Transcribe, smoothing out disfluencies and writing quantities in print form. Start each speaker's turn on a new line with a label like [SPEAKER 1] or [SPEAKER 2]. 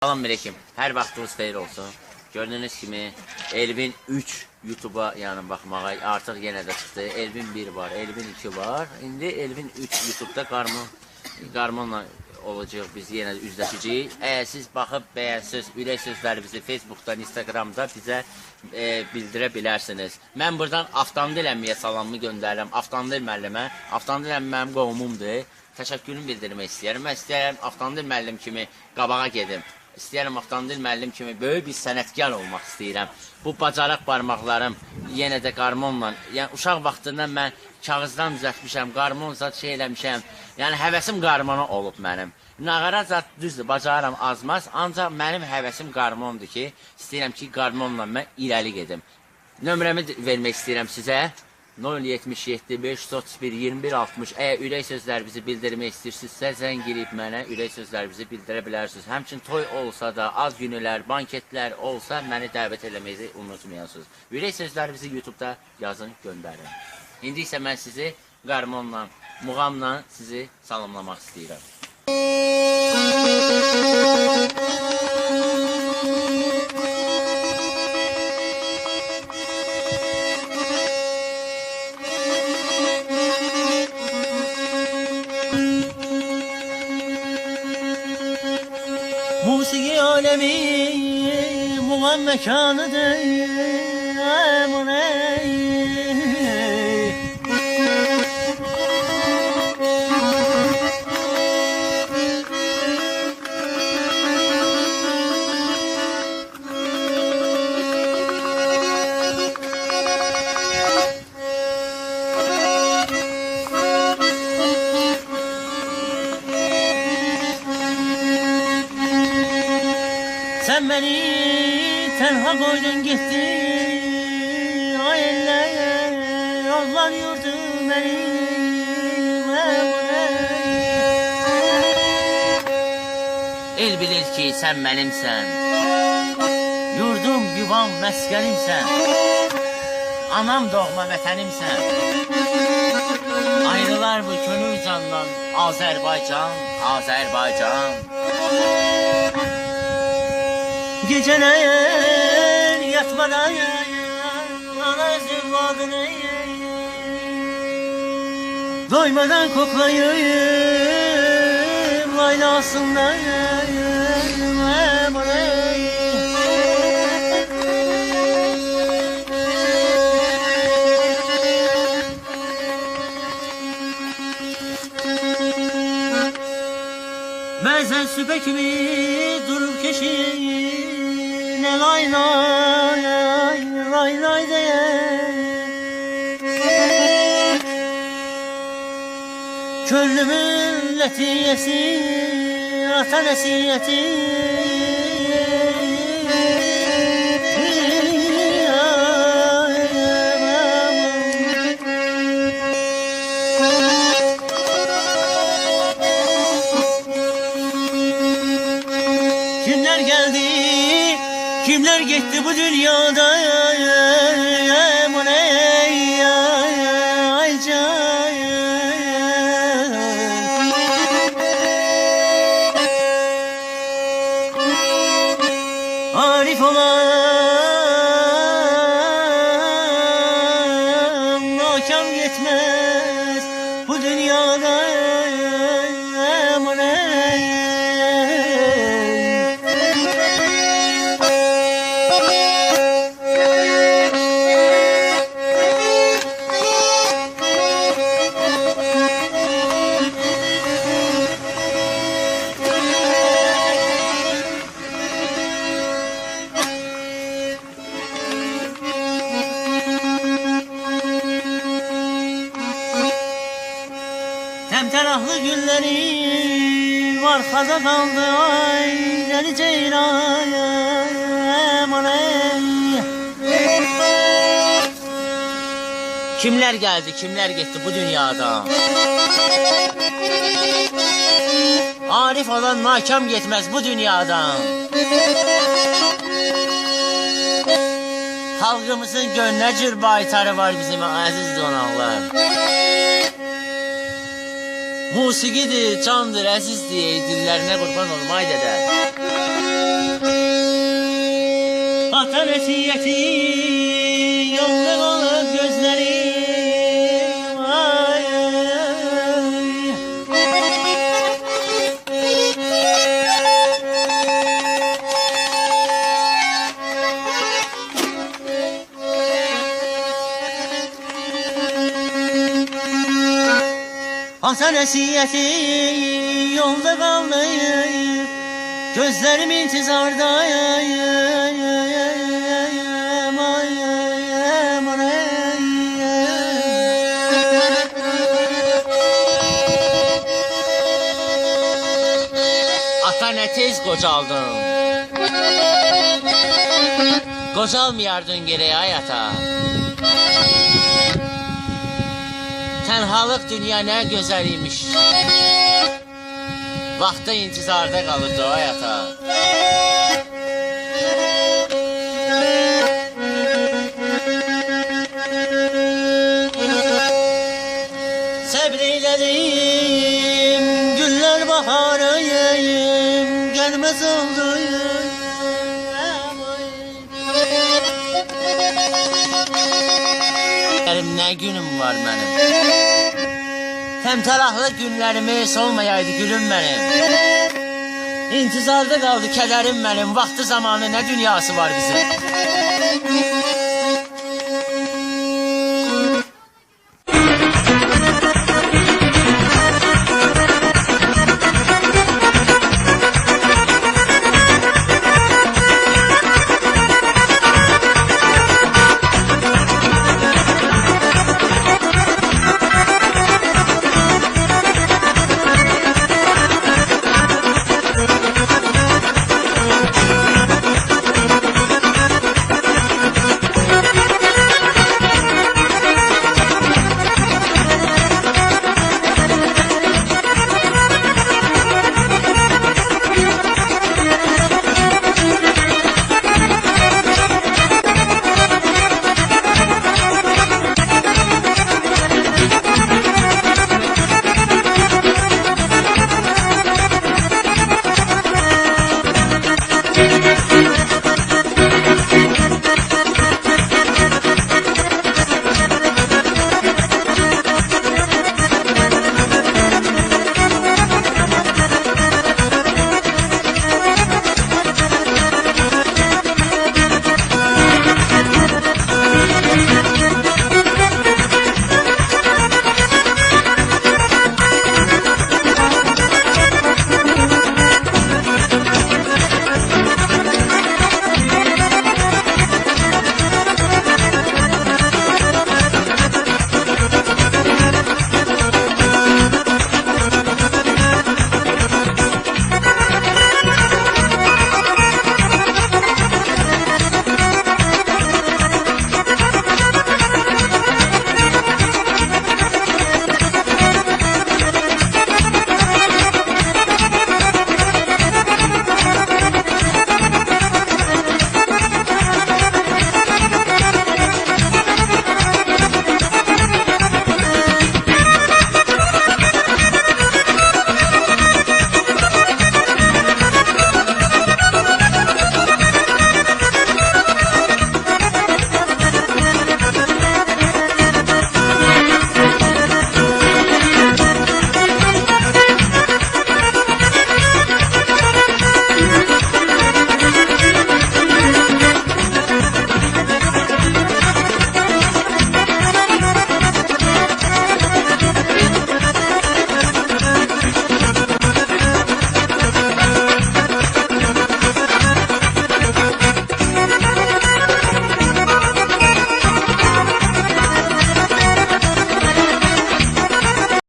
[SPEAKER 1] Salam aleyküm. Hər vaxtınız xeyir olsun. Gördüyünüz kimi Elvin 3 YouTube'a yəni baxmağa artıq yenə də çıxdı. Elvin 1 var, Elvin 2 var. İndi Elvin 3 YouTube'da qarmonla olacaq, biz yenə də üzləşəcəyik. Əgər siz baxıb bəyənsiniz, ürək sözlərimizi Facebook'dan, Instagram'da bizə bildirə bilərsiniz. Mən buradan Avtomobil əmmiyə salamımı göndərirəm. Avtomobil müəllimə. Avtomobil əmmi mənim qovumumdur. Təşəkkürümü bildirmək istəyirəm. Mən istəyirəm Avtomobil müəllim kimi qabağa gedim. İstəyirəm Avtomobil müəllim kimi böyük bir sənətkar olmaq istəyirəm. Bu bacaraq barmaqlarım yenə də qarmonla, yəni uşaq vaxtından mən kağızdan düzəltmişəm, qarmon zat şey eləmişəm. Yəni həvəsim qarmona olub mənim. Nağara zat düzdür, bacarıram azmaz, ancaq mənim həvəsim qarmondur ki, istəyirəm ki, qarmonla mən irəli gedim. Nömrəmi vermək istəyirəm sizə. 077 531 21 60. Əgər ürək sözlərinizi bildirmək istəyirsinizsə, zəng girib mənə ürək sözlərinizi bildirə bilərsiniz. Həmçinin toy olsa da, az günlər, banketlər olsa məni dəvət eləməyi unutmayasınız. Ürək sözlərinizi YouTube'da yazın, göndərin. İndi isə mən sizi qarmonla, muğamla sizi salamlamaq istəyirəm.
[SPEAKER 2] Musiki alemi muğam mekanıdır Sen beni tenha koydun gittin, ay eller Allah yurdu benim.
[SPEAKER 1] El bilir ki sen benimsən,
[SPEAKER 2] Yurdum yuvam məskənimsən,
[SPEAKER 1] anam doğma vətənimsən. Ayrılar bu könül candan, Azərbaycan, Azərbaycan.
[SPEAKER 2] Geceler yatmadan ana zivadını doymadan koklayayım aynasından. Bazen süpe gibi durup keşine lay lay lay lay diye Köllümün letiyesi ata nesiyeti Kimler geldi, kimler gitti bu dünyada Arif olan nakam yetmez bu dünyada Temterahlı gülleri var kaza kaldı ay deli ceylan
[SPEAKER 1] Kimler geldi, kimler gitti bu dünyada? Arif olan nakam yetmez bu dünyadan. Halkımızın gönlünə cür baytarı var bizim əziz qonaqlar. Musiqidir, candır, əzizdir, dillərinə qurban olmay dədə.
[SPEAKER 2] Atan esiyeti yolda kalıp gözlerim ay, Atan esiyeti yolda kaldı gözlerim intizardayım ay,
[SPEAKER 1] Ata ne tez qocaldın. Qocalmayardın gerek ay ata. Tenhalıq dünya ne güzel imiş. Vaxtda intizarda qalırdı ay ata.
[SPEAKER 2] Səbr eylədim günlər baharıyım gəlməz oldu
[SPEAKER 1] Ne günüm var benim. Təmtəraqlı günlərimi solmayaydı gülüm benim. İntizarda qaldı kədərim benim. Vaxtı zamanı ne dünyası var bizim.